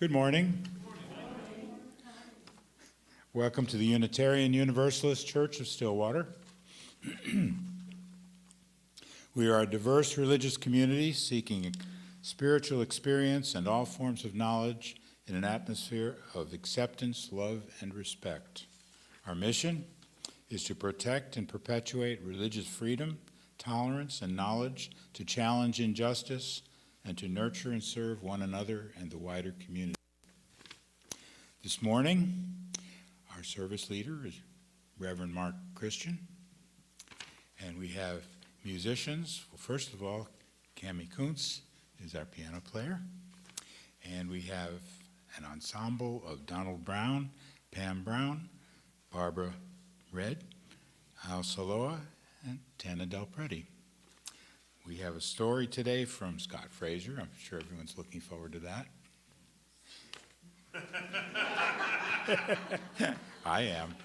Good morning. Welcome to the Unitarian Universalist Church of Stillwater. We are a diverse religious community seeking spiritual experience and all forms of knowledge in an atmosphere of acceptance, love, and respect. Our mission is to protect and perpetuate religious freedom, tolerance, and knowledge, to challenge injustice, and to nurture and serve one another and the wider community. This morning, our service leader is Reverend Mark Christian, and we have musicians. Well, first of all, Koontz is our piano player, and we have an ensemble of Donald Brown, Pam Brown, Barbara Red, Saloha, and Tana Prete. We have a story today from Scott Fraser. I'm sure everyone's looking forward to that. I am.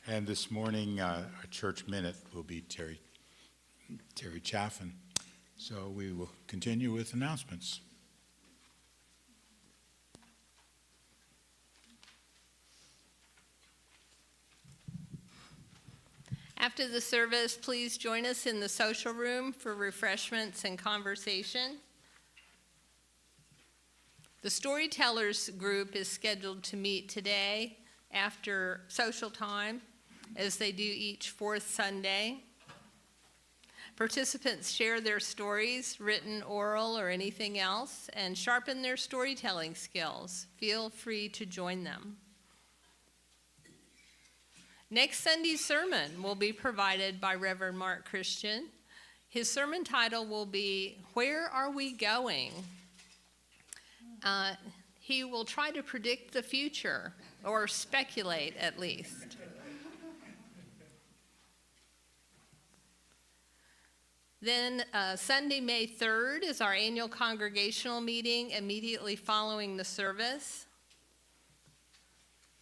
And this morning, our church minute will be Terry Chaffin. So we will continue with announcements. After the service, please join us in the social room for refreshments and conversation. The Storytellers group is scheduled to meet today after social time, as they do each fourth Sunday. Participants share their stories, written, oral, or anything else, and sharpen their storytelling skills. Feel free to join them. Next Sunday's sermon will be provided by Reverend Mark Christian. His sermon title will be, "Where Are We Going?" He will try to predict the future, or speculate at least. Then Sunday, May 3rd is our annual congregational meeting immediately following the service.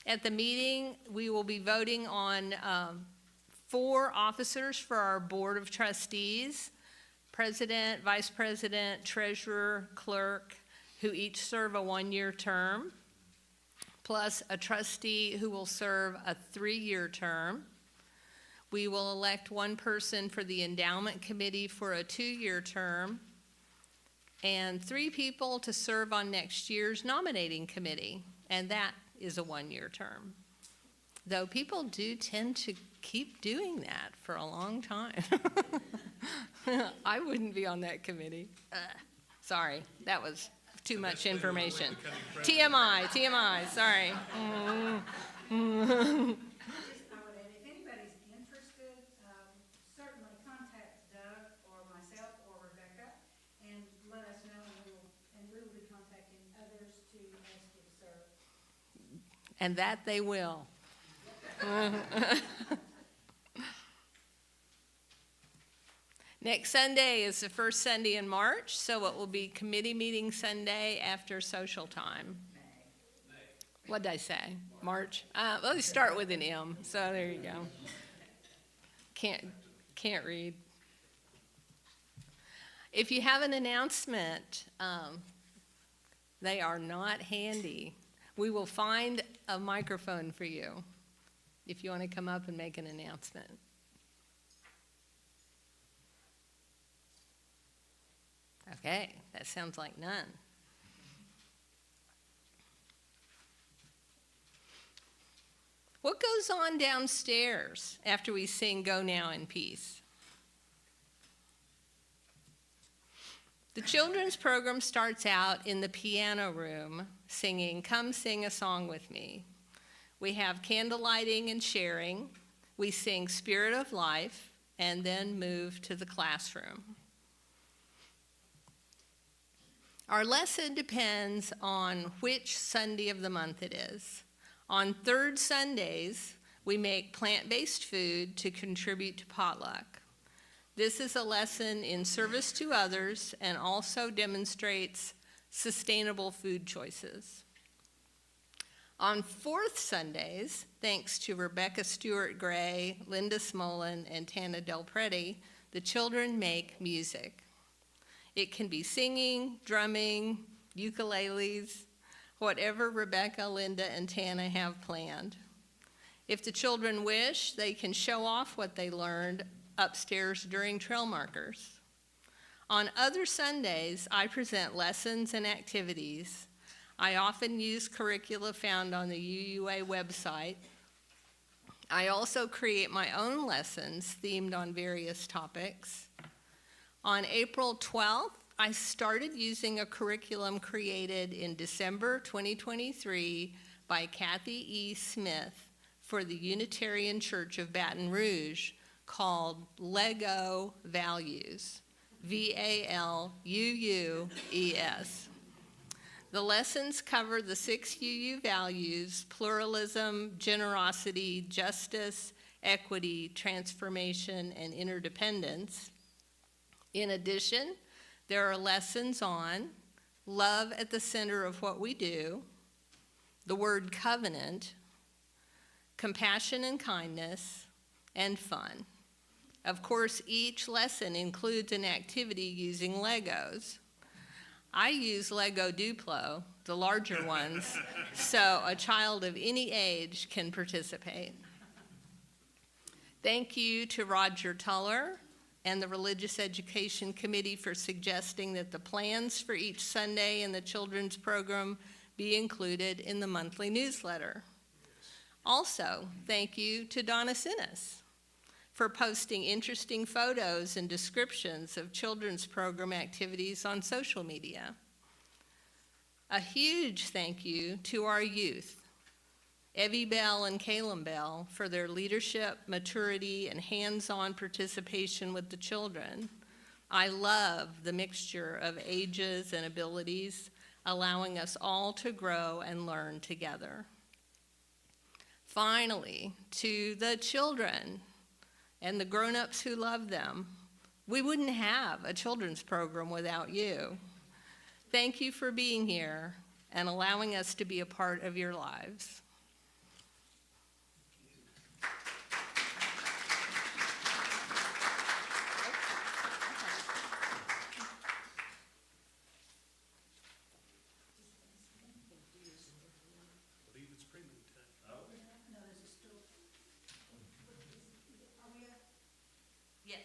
At the meeting, we will be voting on 4 officers for our Board of Trustees: President, Vice President, Treasurer, Clerk, who each serve a 1-year term, plus a trustee who will serve a 3-year term. We will elect 1 person for the Endowment Committee for a 2-year term, and 3 people to serve on next year's Nominating Committee, and that is a 1-year term. Though people do tend to keep doing that for a long time. I wouldn't be on that committee. Sorry, that was too much information. TMI, sorry. If anybody's interested, certainly contact Doug or myself or Rebecca and let us know, and we will be contacting others to ask you to serve. And that they will. Next Sunday is the first Sunday in March, so it will be committee meeting Sunday after social time. What did I say? March? Let's start with an M, so there you go. Can't read. If you have an announcement, they are not handy. We will find a microphone for you if you want to come up and make an announcement. Okay, that sounds like none. What goes on downstairs after we sing "Go Now in Peace"? The children's program starts out in the piano room singing "Come Sing a Song with Me." We have candle lighting and sharing. We sing "Spirit of Life" and then move to the classroom. Our lesson depends on which Sunday of the month it is. On third Sundays, we make plant-based food to contribute to potluck. This is a lesson in service to others and also demonstrates sustainable food choices. On fourth Sundays, thanks to Rebecca Stewart-Gray, Linda Smolin, and Tana Del Prete, the children make music. It can be singing, drumming, ukuleles, whatever Rebecca, Linda, and Tana have planned. If the children wish, they can show off what they learned upstairs during trail markers. On other Sundays, I present lessons and activities. I often use curricula found on the UUA website. I also create my own lessons themed on various topics. On April 12th, I started using a curriculum created in December 2023 by Kathy E. Smith for the Unitarian Church of Baton Rouge called Lego Values, VALUUES. The lessons cover the 6 UU values: pluralism, generosity, justice, equity, transformation, and interdependence. In addition, there are lessons on love at the center of what we do, the word covenant, compassion and kindness, and fun. Of course, each lesson includes an activity using Legos. I use Lego Duplo, the larger ones, so a child of any age can participate. Thank you to Roger Tuller and the Religious Education Committee for suggesting that the plans for each Sunday in the children's program be included in the monthly newsletter. Also, thank you to Donna Sinnis for posting interesting photos and descriptions of children's program activities on social media. A huge thank you to our youth, Evie Bell and Caleb Bell, for their leadership, maturity, and hands-on participation with the children. I love the mixture of ages and abilities, allowing us all to grow and learn together. Finally, to the children and the grown-ups who love them, we wouldn't have a children's program without you. Thank you for being here and allowing us to be a part of your lives. Yes.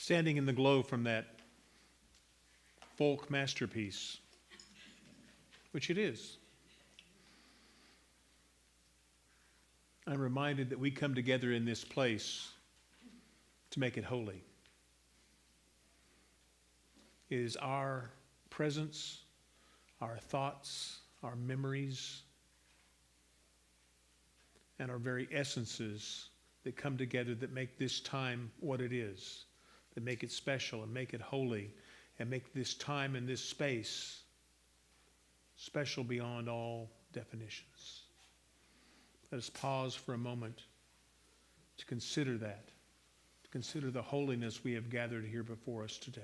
standing in the glow from that folk masterpiece, which it is. I'm reminded that we come together in this place to make it holy. It is our presence, our thoughts, our memories, and our very essences that come together that make this time what it is, that make it special and make it holy, and make this time and this space special beyond all definitions. Let us pause for a moment to consider that, to consider the holiness we have gathered here before us today.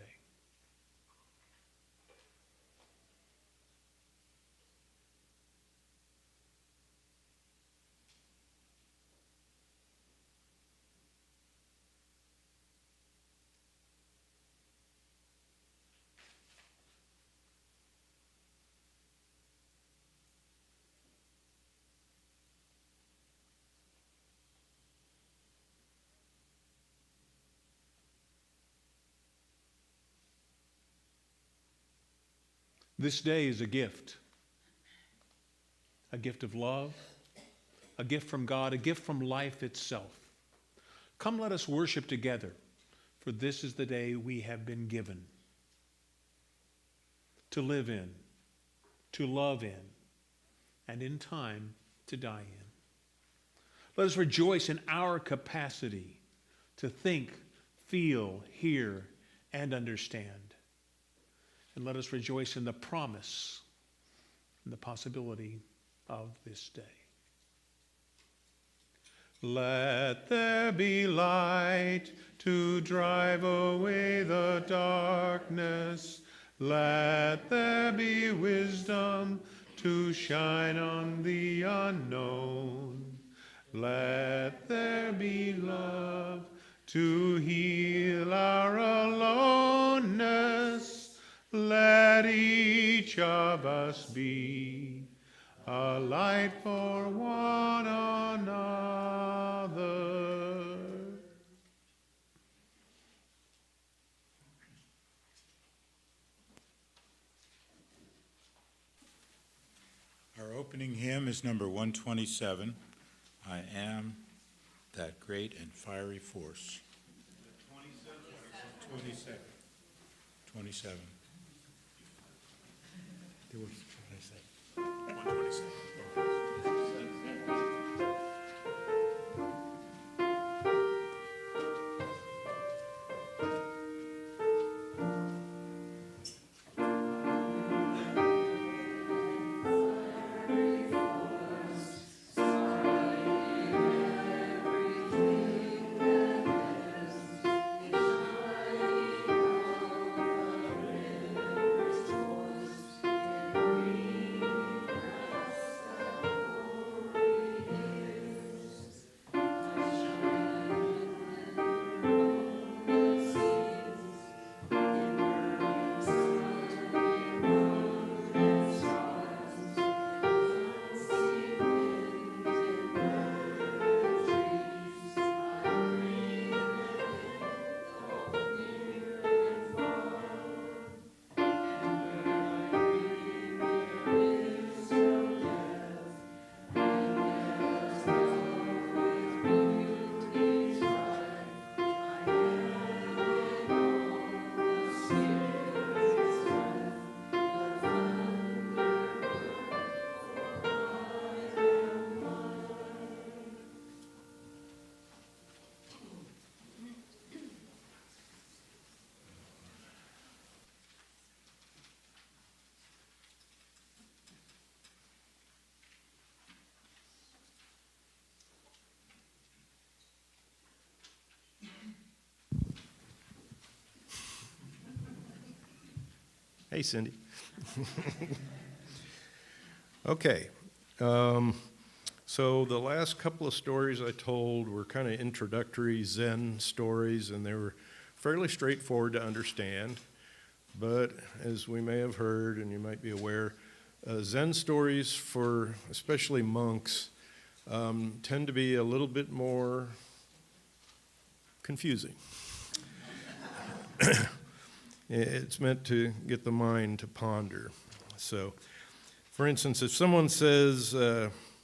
This day is a gift of love, a gift from God, a gift from life itself. Come, let us worship together, for this is the day we have been given to live in, to love in, and in time to die in. Let us rejoice in our capacity to think, feel, hear, and understand. And let us rejoice in the promise and the possibility of this day. Let there be light to drive away the darkness. Let there be wisdom to shine on the unknown. Let there be love to heal our aloneness. Let each of us be a light for one another. Our opening hymn is number 127, I Am That Great and Fiery Force. 27. 27. What did I say? 127. Hey, Cindy. Okay. So the last couple of stories I told were kind of introductory Zen stories, and they were fairly straightforward to understand. But as we may have heard, and you might be aware, Zen stories for especially monks tend to be a little bit more confusing. It's meant to get the mind to ponder. So, for instance, if someone says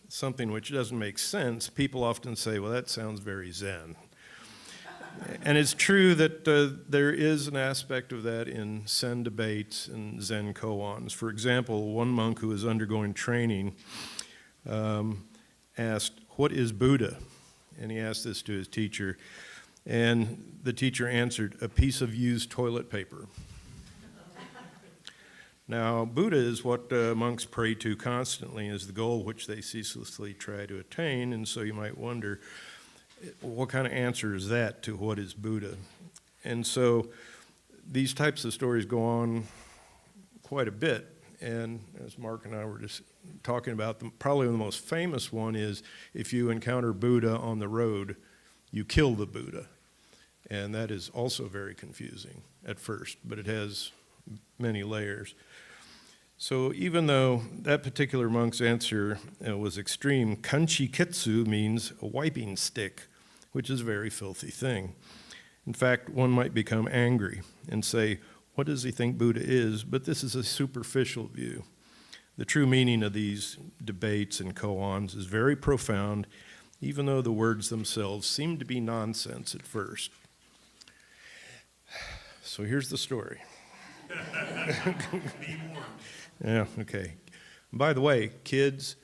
something which doesn't make sense, people often say, well, that sounds very Zen. And it's true that there is an aspect of that in Zen debates and Zen koans. For example, one monk who was undergoing training asked, what is Buddha? And he asked this to his teacher. And the teacher answered, a piece of used toilet paper. Now, Buddha is what monks pray to constantly as the goal which they ceaselessly try to attain. And so you might wonder, what kind of answer is that to what is Buddha? And so these types of stories go on quite a bit. And as Mark and I were just talking about, probably the most famous one is if you encounter Buddha on the road, you kill the Buddha. And that is also very confusing at first, but it has many layers. So even though that particular monk's answer was extreme, kanchiketsu means a wiping stick, which is a very filthy thing. In fact, one might become angry and say, what does he think Buddha is? But this is a superficial view. The true meaning of these debates and koans is very profound, even though the words themselves seem to be nonsense at first. So here's the story. Yeah, okay. By the way, kids,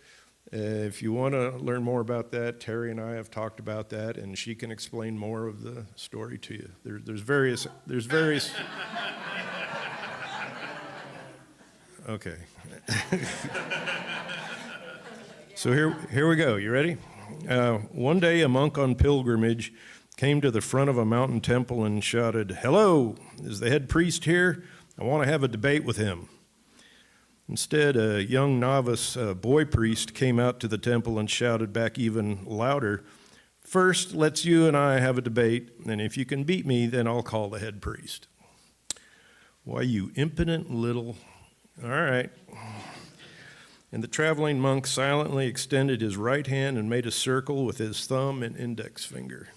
if you want to learn more about that, Terry and I have talked about that, and she can explain more of the story to you. There's various. Okay. So here we go. You ready? One day, a monk on pilgrimage came to the front of a mountain temple and shouted, "Hello, is the head priest here? I want to have a debate with him." Instead, a young novice boy priest came out to the temple and shouted back even louder, "First, let's you and I have a debate, and if you can beat me, then I'll call the head priest." "Why, you impotent little..." All right. And the traveling monk silently extended his right hand and made a circle with his thumb and index finger.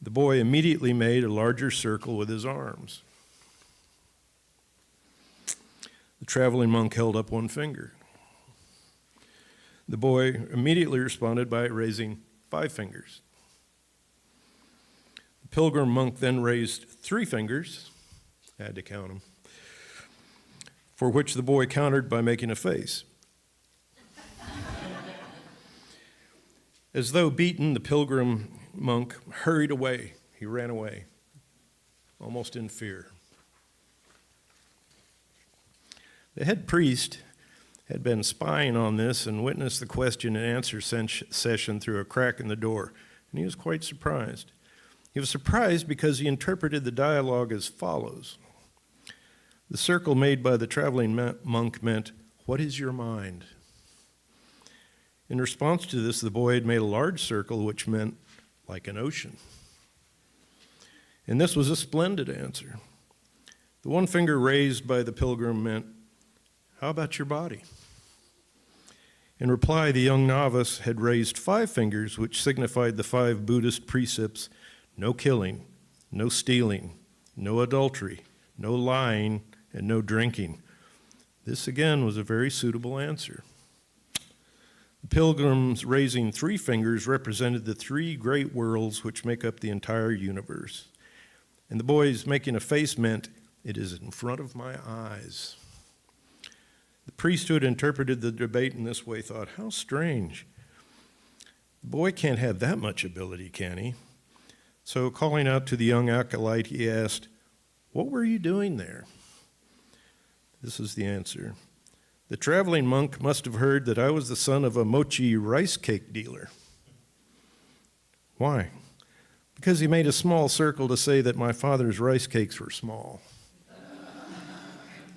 The boy immediately made a larger circle with his arms. The traveling monk held up one finger. The boy immediately responded by raising 5 fingers. The pilgrim monk then raised 3 fingers, I had to count them, for which the boy countered by making a face. As though beaten, the pilgrim monk hurried away. He ran away, almost in fear. The head priest had been spying on this and witnessed the question and answer session through a crack in the door, and he was quite surprised. He was surprised because he interpreted the dialogue as follows. The circle made by the traveling monk meant, "What is your mind?" In response to this, the boy had made a large circle, which meant, "Like an ocean." And this was a splendid answer. The one finger raised by the pilgrim meant, "How about your body?" In reply, the young novice had raised 5 fingers, which signified the 5 Buddhist precepts: no killing, no stealing, no adultery, no lying, and no drinking. This again was a very suitable answer. The pilgrims raising 3 fingers represented the 3 great worlds which make up the entire universe. And the boy's making a face meant, "It is in front of my eyes." The priest who had interpreted the debate in this way thought, how strange. The boy can't have that much ability, can he? So calling out to the young acolyte, he asked, "What were you doing there?" This is the answer. The traveling monk must have heard that I was the son of a mochi rice cake dealer. Why? Because he made a small circle to say that my father's rice cakes were small.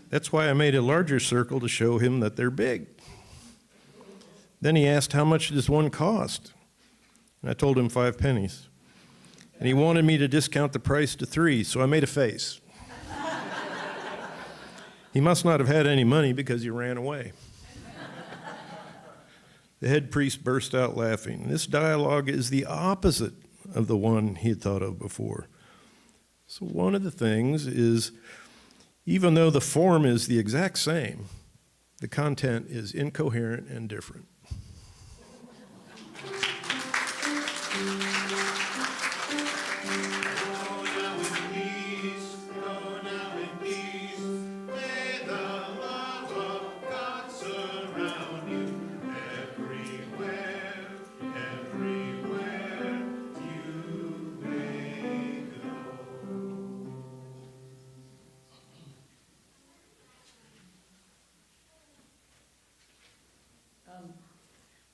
That's why I made a larger circle to show him that they're big. Then he asked, how much does one cost? And I told him 5 pennies. And he wanted me to discount the price to 3, so I made a face. He must not have had any money because he ran away. The head priest burst out laughing. This dialogue is the opposite of the one he had thought of before. So one of the things is, even though the form is the exact same, the content is incoherent and different.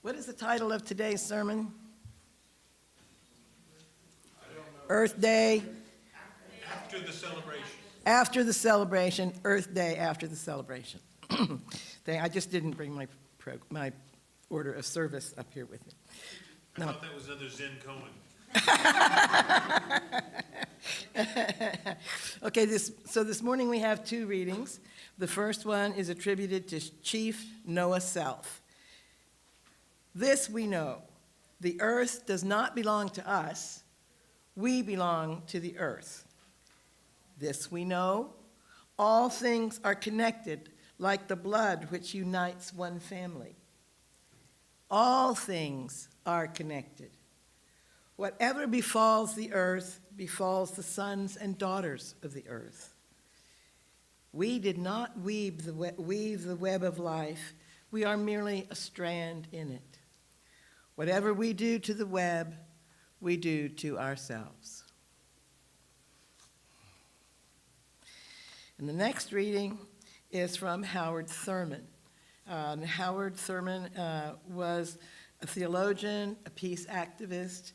What is the title of today's sermon? Earth Day. After the celebration. After the celebration, Earth Day after the celebration. I just didn't bring my order of service up here with me. I thought that was other Zen Cohen. Okay, so this morning we have two readings. The first one is attributed to Chief Noah South. This we know, the earth does not belong to us, we belong to the earth. This we know, all things are connected like the blood which unites one family. All things are connected. Whatever befalls the earth befalls the sons and daughters of the earth. We did not weave the web of life, we are merely a strand in it. Whatever we do to the web, we do to ourselves. And the next reading is from Howard Thurman. Howard Thurman was a theologian, a peace activist.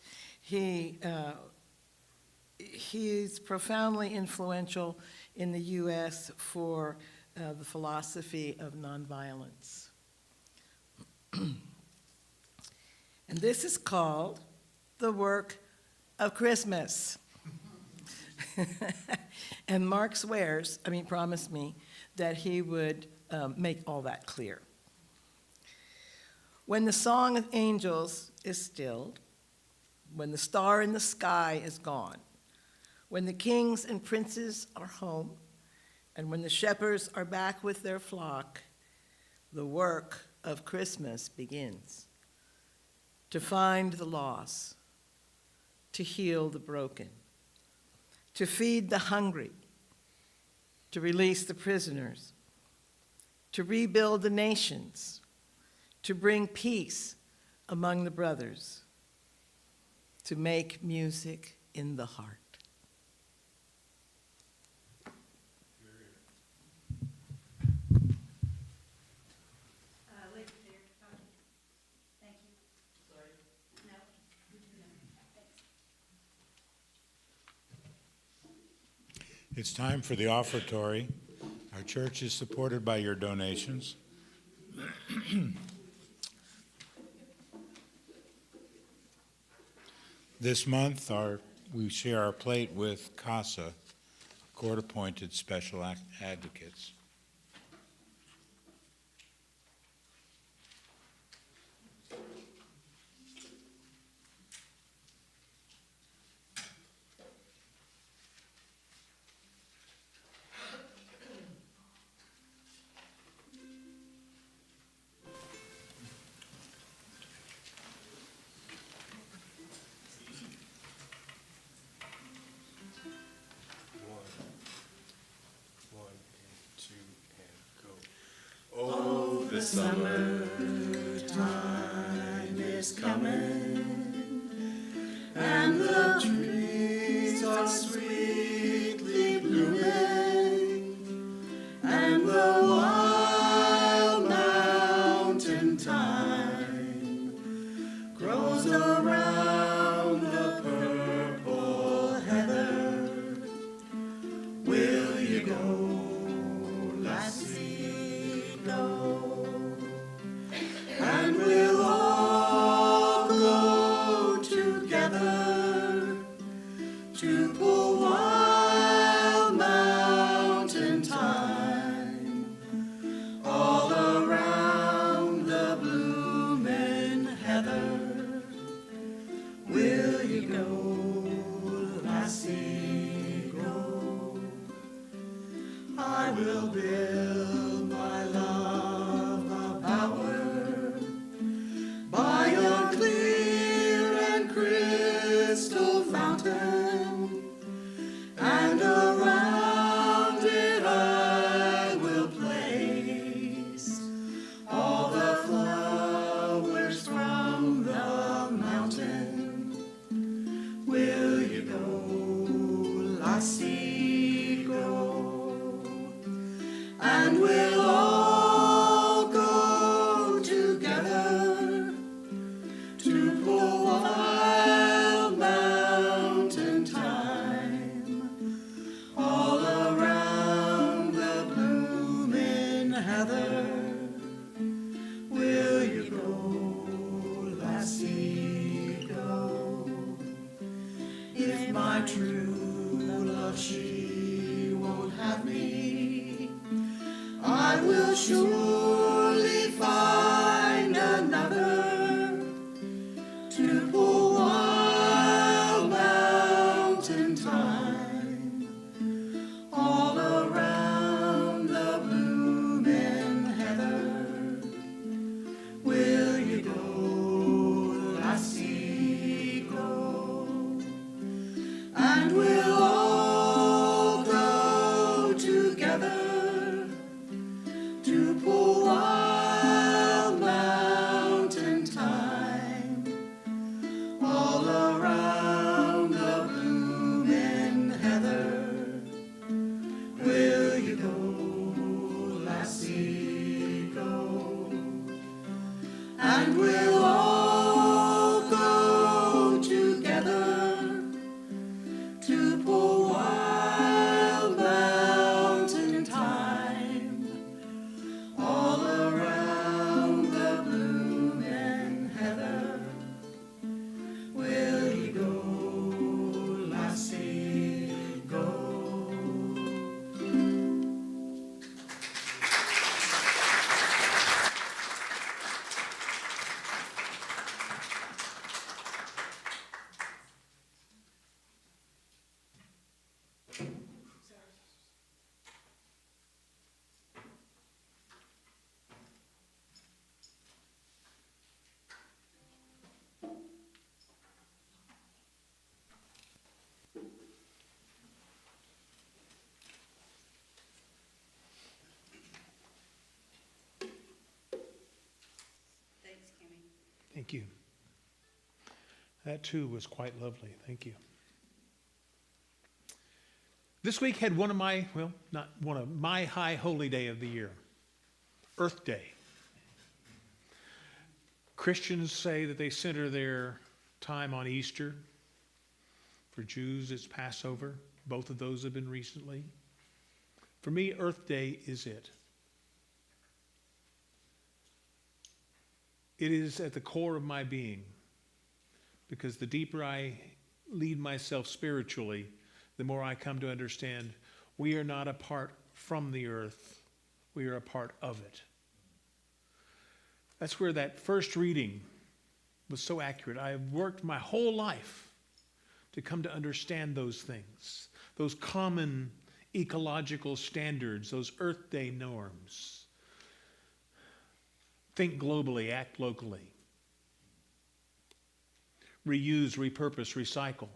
He's profoundly influential in the U.S. for the philosophy of nonviolence. And this is called The Work of Christmas. And Mark promised me that he would make all that clear. When the song of angels is stilled, when the star in the sky is gone, when the kings and princes are home, and when the shepherds are back with their flock, the work of Christmas begins. To find the lost, to heal the broken, to feed the hungry, to release the prisoners, to rebuild the nations, to bring peace among the brothers, to make music in the heart. It's time for the offertory. Our church is supported by your donations. This month, we share our plate with CASA, court-appointed special advocates. The summertime is coming, and the trees are sweetly blooming, and the wild mountain thyme grows around the purple heather. Will you go, lassie, go? And we'll all go together to pull wild mountain thyme all around the blooming heather. Will you go, lassie, go? I will build my love a bower by a clear and crystal fountain, and around it I will place all the flowers from the mountain. Will you go, lassie, go? And we'll all go together to pull wild mountain thyme all around the blooming heather. Will you go, lassie, go? If my true love she won't have me, I will surely find another to pull wild mountain thyme all around the blooming heather. Will you go, lassie, go? And we'll all go together to pull wild mountain thyme all around the blooming heather. Will you go, lassie, go? And we'll all go together to pull wild mountain thyme all around the blooming heather. Will you go, lassie, go? Thanks, Kimmy. Thank you. That too was quite lovely. Thank you. This week had one of my, well, not one of my high holy day of the year, Earth Day. Christians say that they center their time on Easter. For Jews, it's Passover. Both of those have been recently. For me, Earth Day is it. It is at the core of my being, because the deeper I lead myself spiritually, the more I come to understand we are not apart from the earth, we are a part of it. That's where that first reading was so accurate. I have worked my whole life to come to understand those things, those common ecological standards, those Earth Day norms. Think globally, act locally. Reuse, repurpose, recycle.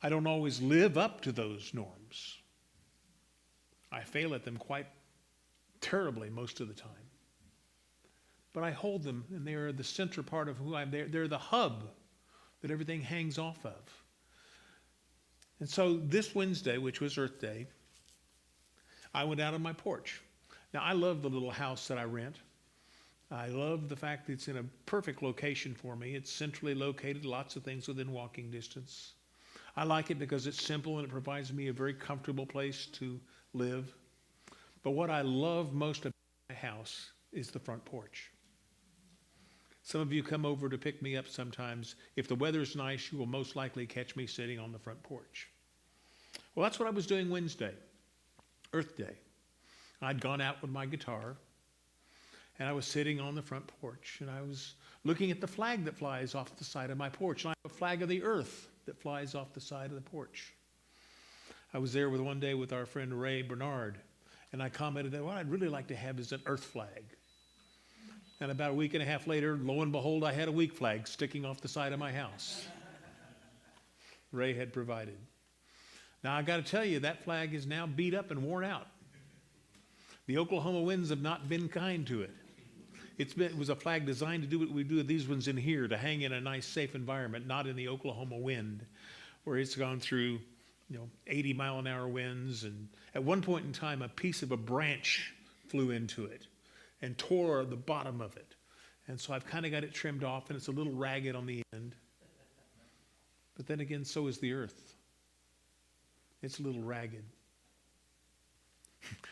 I don't always live up to those norms. I fail at them quite terribly most of the time. But I hold them, and they are the center part of who I am. They're the hub that everything hangs off of. And so this Wednesday, which was Earth Day, I went out on my porch. Now, I love the little house that I rent. I love the fact that it's in a perfect location for me. It's centrally located, lots of things within walking distance. I like it because it's simple and it provides me a very comfortable place to live. But what I love most about my house is the front porch. Some of you come over to pick me up sometimes. If the weather's nice, you will most likely catch me sitting on the front porch. Well, that's what I was doing Wednesday, Earth Day. I'd gone out with my guitar, and I was sitting on the front porch, and I was looking at the flag that flies off the side of my porch. And I have a flag of the earth that flies off the side of the porch. I was there one day with our friend Ray Bernard, and I commented that what I'd really like to have is an earth flag. And about a week and a half later, lo and behold, I had a weak flag sticking off the side of my house. Ray had provided. Now, I got to tell you, that flag is now beat up and worn out. The Oklahoma winds have not been kind to it. It was a flag designed to do what we do with these ones in here, to hang in a nice, safe environment, not in the Oklahoma wind, where it's gone through, 80-mile-an-hour winds. And at one point in time, a piece of a branch flew into it and tore the bottom of it. And so I've kind of got it trimmed off, and it's a little ragged on the end. But then again, so is the earth. It's a little ragged.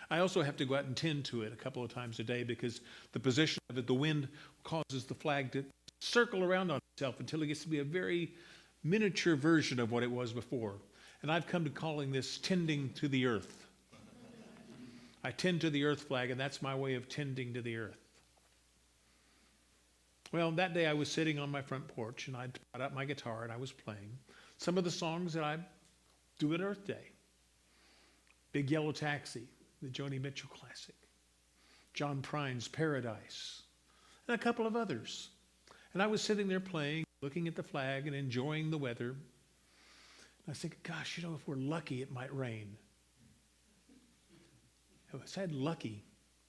I also have to go out and tend to it a couple of times a day, because the position of it, the wind causes the flag to circle around on itself until it gets to be a very miniature version of what it was before. And I've come to calling this tending to the earth. I tend to the earth flag, and that's my way of tending to the earth. Well, that day I was sitting on my front porch, and I brought out my guitar, and I was playing some of the songs that I do at Earth Day. Big Yellow Taxi, the Joni Mitchell classic, John Prine's Paradise, and a couple of others. And I was sitting there playing, looking at the flag and enjoying the weather. And I was thinking, gosh, if we're lucky, it might rain. If I said lucky,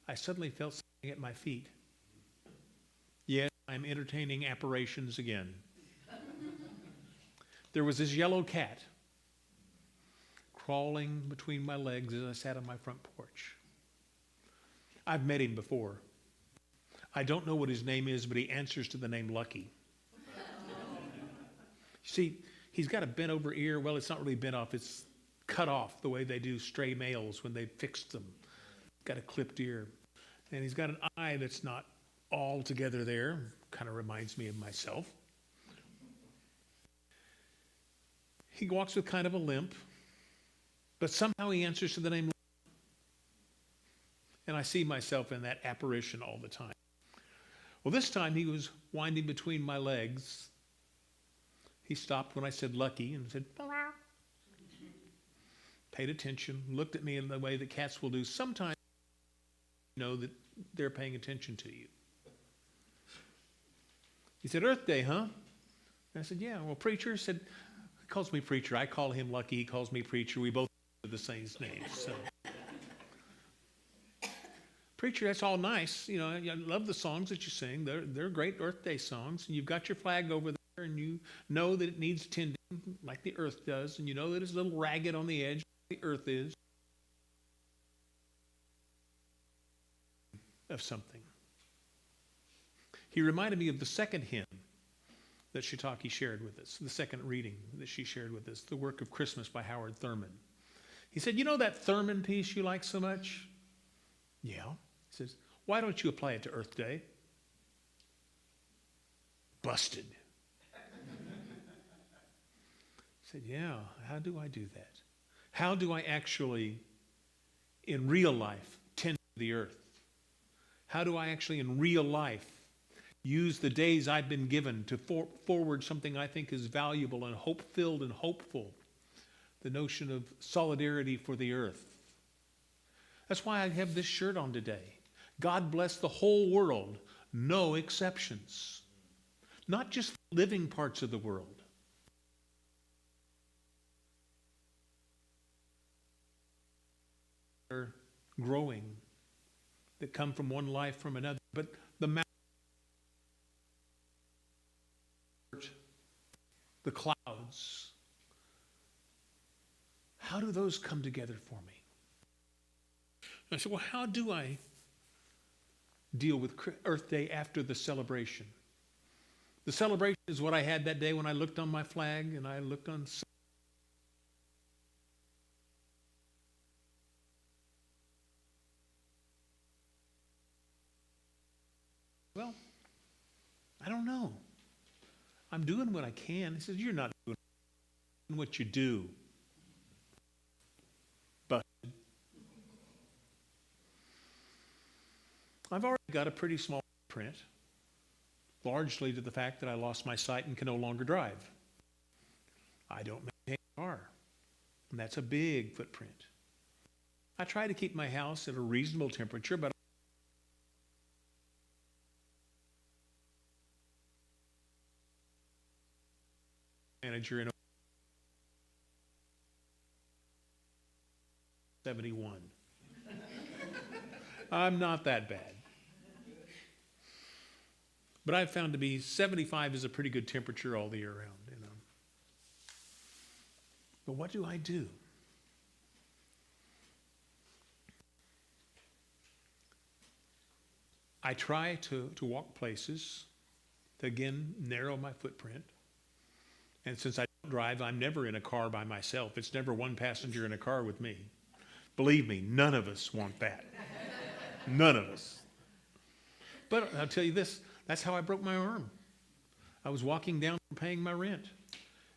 I suddenly felt something at my feet. Yes, I'm entertaining apparitions again. There was this yellow cat crawling between my legs as I sat on my front porch. I've met him before. I don't know what his name is, but he answers to the name Lucky. See, he's got a bent over ear. Well, it's not really bent off. It's cut off the way they do stray males when they fixed them. Got a clipped ear. And he's got an eye that's not all together there. Kind of reminds me of myself. He walks with kind of a limp, but somehow he answers to the name. And I see myself in that apparition all the time. Well, this time he was winding between my legs. He stopped when I said Lucky and said, paid attention, looked at me in the way that cats will do. Sometimes you know that they're paying attention to you. He said, Earth Day, huh? And I said, yeah. Well, preacher said, he calls me preacher. I call him Lucky. He calls me preacher. We both have the same name. So, preacher, that's all nice. I love the songs that you sing. They're great Earth Day songs. And you've got your flag over there, and you know that it needs tending like the earth does, and you know that it's a little ragged on the edge like the earth is. Of something. He reminded me of the second hymn that Shiitake shared with us, the second reading that she shared with us, The Work of Christmas by Howard Thurman. He said, that Thurman piece you like so much? Yeah. He says, why don't you apply it to Earth Day? Busted. I said, yeah, how do I do that? How do I actually, in real life, tend to the earth? How do I actually, in real life, use the days I've been given to forward something I think is valuable and hope-filled and hopeful? The notion of solidarity for the earth. That's why I have this shirt on today. God bless the whole world, no exceptions. Not just the living parts of the world. Are growing, that come from one life from another, but the the clouds, how do those come together for me? And I said, well, how do I deal with Earth Day after the celebration? The celebration is what I had that day when I looked on my flag and I looked on. Well, I don't know. I'm doing what I can. He says, you're not doing what you do. But I've already got a pretty small print, largely to the fact that I lost my sight and can no longer drive. I don't maintain a car. And that's a big footprint. I try to keep my house at a reasonable temperature, but manager in 71. I'm not that bad. But I've found to be 75 is a pretty good temperature all the year round, you know. But what do I do? I try to walk places to, again, narrow my footprint. And since I don't drive, I'm never in a car by myself. It's never one passenger in a car with me. Believe me, none of us want that. None of us. But I'll tell you this, that's how I broke my arm. I was walking down from paying my rent,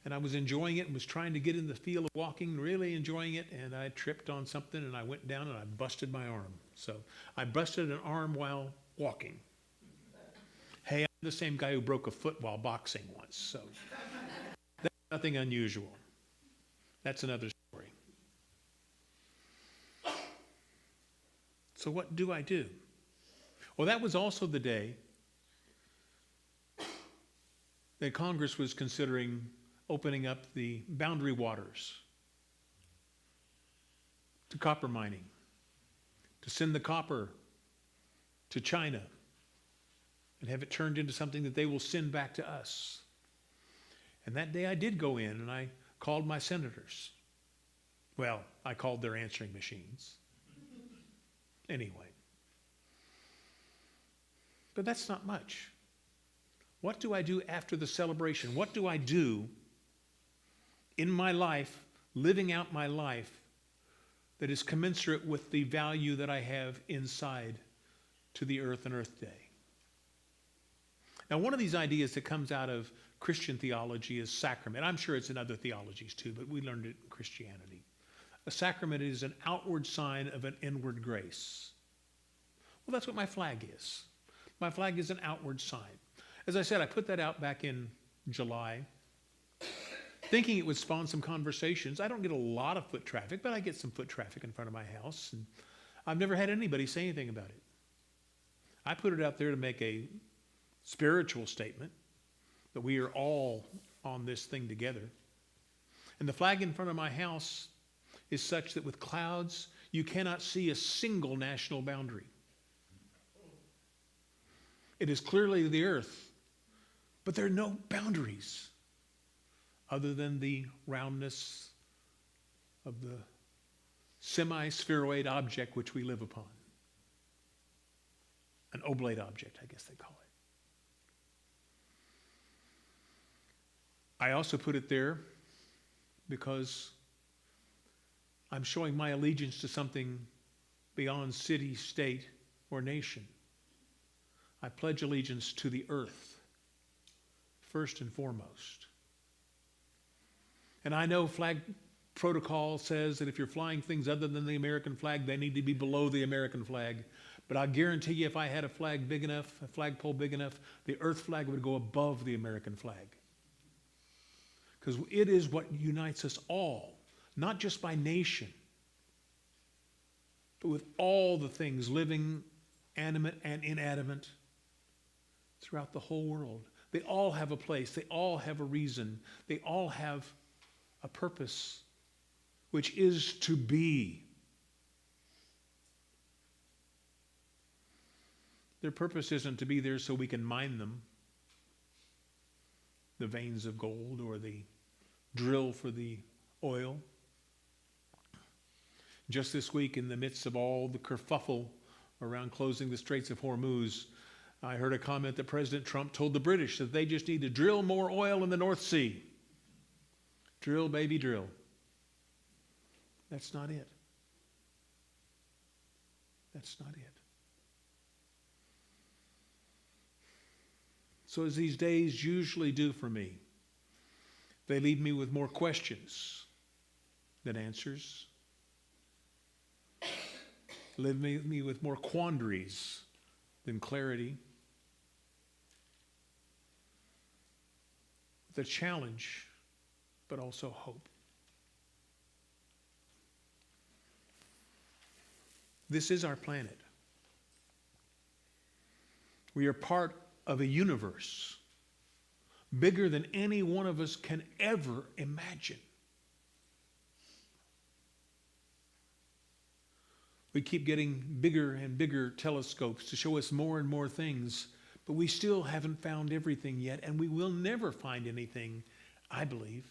and I was enjoying it and was trying to get in the feel of walking, really enjoying it, and I tripped on something and I went down and I busted my arm. So I busted an arm while walking. Hey, I'm the same guy who broke a foot while boxing once, so that's nothing unusual. That's another story. So what do I do? Well, that was also the day that Congress was considering opening up the boundary waters to copper mining, to send the copper to China and have it turned into something that they will send back to us. And that day I did go in and I called my senators. Well, I called their answering machines. Anyway. But that's not much. What do I do after the celebration? What do I do in my life, living out my life, that is commensurate with the value that I have inside to the earth and Earth Day? Now, one of these ideas that comes out of Christian theology is sacrament. I'm sure it's in other theologies too, but we learned it in Christianity. A sacrament is an outward sign of an inward grace. Well, that's what my flag is. My flag is an outward sign. As I said, I put that out back in July, thinking it would spawn some conversations. I don't get a lot of foot traffic, but I get some foot traffic in front of my house, and I've never had anybody say anything about it. I put it out there to make a spiritual statement that we are all on this thing together. And the flag in front of my house is such that with clouds, you cannot see a single national boundary. It is clearly the earth, but there are no boundaries other than the roundness of the semi-spheroid object which we live upon. An oblate object, I guess they call it. I also put it there because I'm showing my allegiance to something beyond city, state, or nation. I pledge allegiance to the earth, first and foremost. And I know flag protocol says that if you're flying things other than the American flag, they need to be below the American flag. But I guarantee you, if I had a flag big enough, a flagpole big enough, the earth flag would go above the American flag. Because it is what unites us all, not just by nation, but with all the things living, animate and inanimate, throughout the whole world. They all have a place. They all have a reason. They all have a purpose, which is to be. Their purpose isn't to be there so we can mine them, the veins of gold or the drill for the oil. Just this week, in the midst of all the kerfuffle around closing the Straits of Hormuz, I heard a comment that President Trump told the British that they just need to drill more oil in the North Sea. Drill, baby, drill. That's not it. That's not it. So as these days usually do for me, they leave me with more questions than answers. Leave me with more quandaries than clarity. The challenge, but also hope. This is our planet. We are part of a universe bigger than any one of us can ever imagine. We keep getting bigger and bigger telescopes to show us more and more things, but we still haven't found everything yet, and we will never find anything, I believe.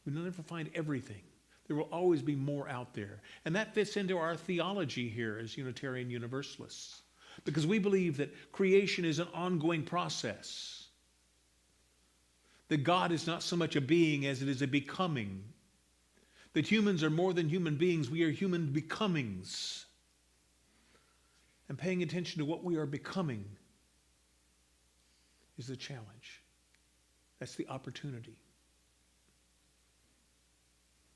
We will never find everything. There will always be more out there. And that fits into our theology here as Unitarian Universalists, because we believe that creation is an ongoing process. That God is not so much a being as it is a becoming. That humans are more than human beings, we are human becomings. And paying attention to what we are becoming is the challenge. That's the opportunity.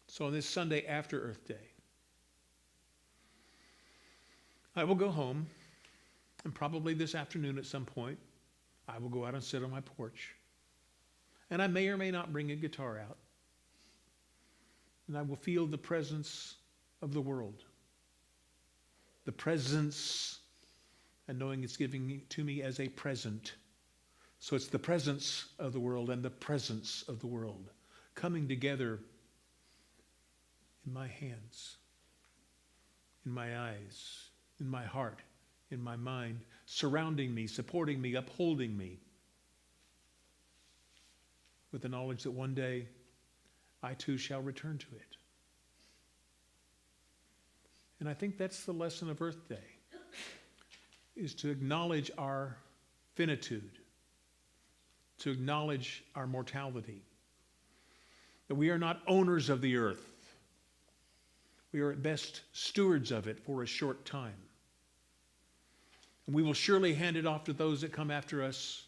So on this Sunday after Earth Day, I will go home, and probably this afternoon at some point, I will go out and sit on my porch. And I may or may not bring a guitar out. And I will feel the presence of the world. The presence, and knowing it's giving it to me as a present. So it's the presence of the world and the presence of the world coming together in my hands, in my eyes, in my heart, in my mind, surrounding me, supporting me, upholding me, with the knowledge that one day I too shall return to it. And I think that's the lesson of Earth Day, is to acknowledge our finitude, to acknowledge our mortality, that we are not owners of the earth. We are at best stewards of it for a short time. And we will surely hand it off to those that come after us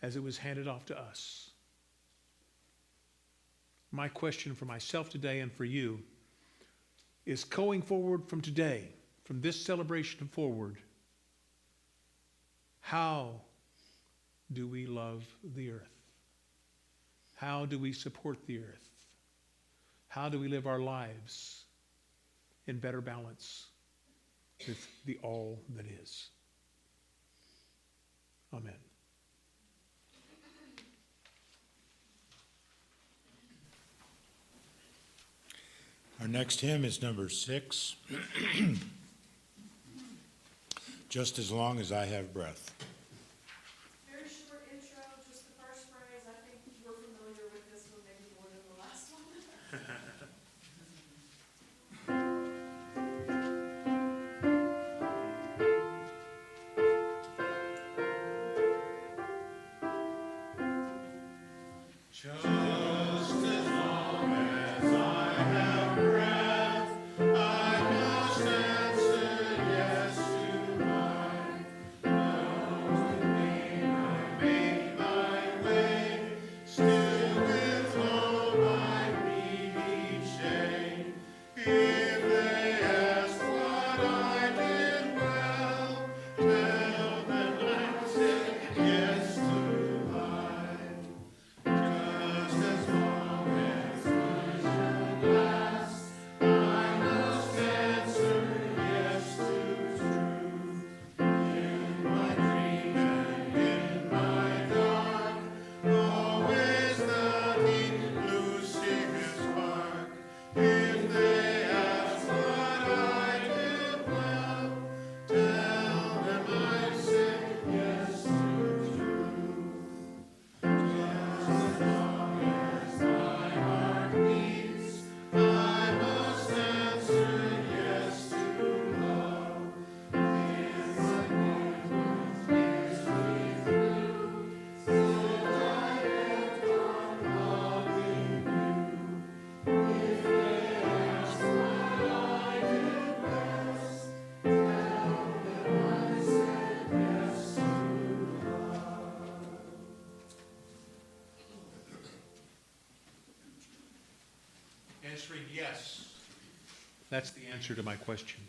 as it was handed off to us. My question for myself today and for you is, going forward from today, from this celebration forward, how do we love the earth? How do we support the earth? How do we live our lives in better balance with the all that is? Amen. Our next hymn is number 6, Just as Long as I Have Breath. Very short intro, just the first phrase. I think we're familiar with this one maybe more than the last one. Answering yes. That's the answer to my question.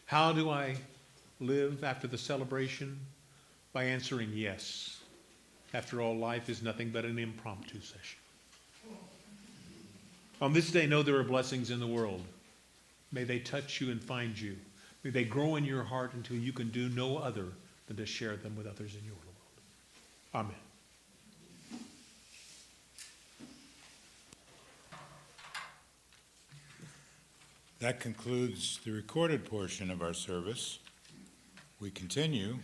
How do I live after the celebration? By answering yes. After all, life is nothing but an impromptu session. On this day, know there are blessings in the world. May they touch you and find you. May they grow in your heart until you can do no other than to share them with others in your world. Amen. That concludes the recorded portion of our service. We continue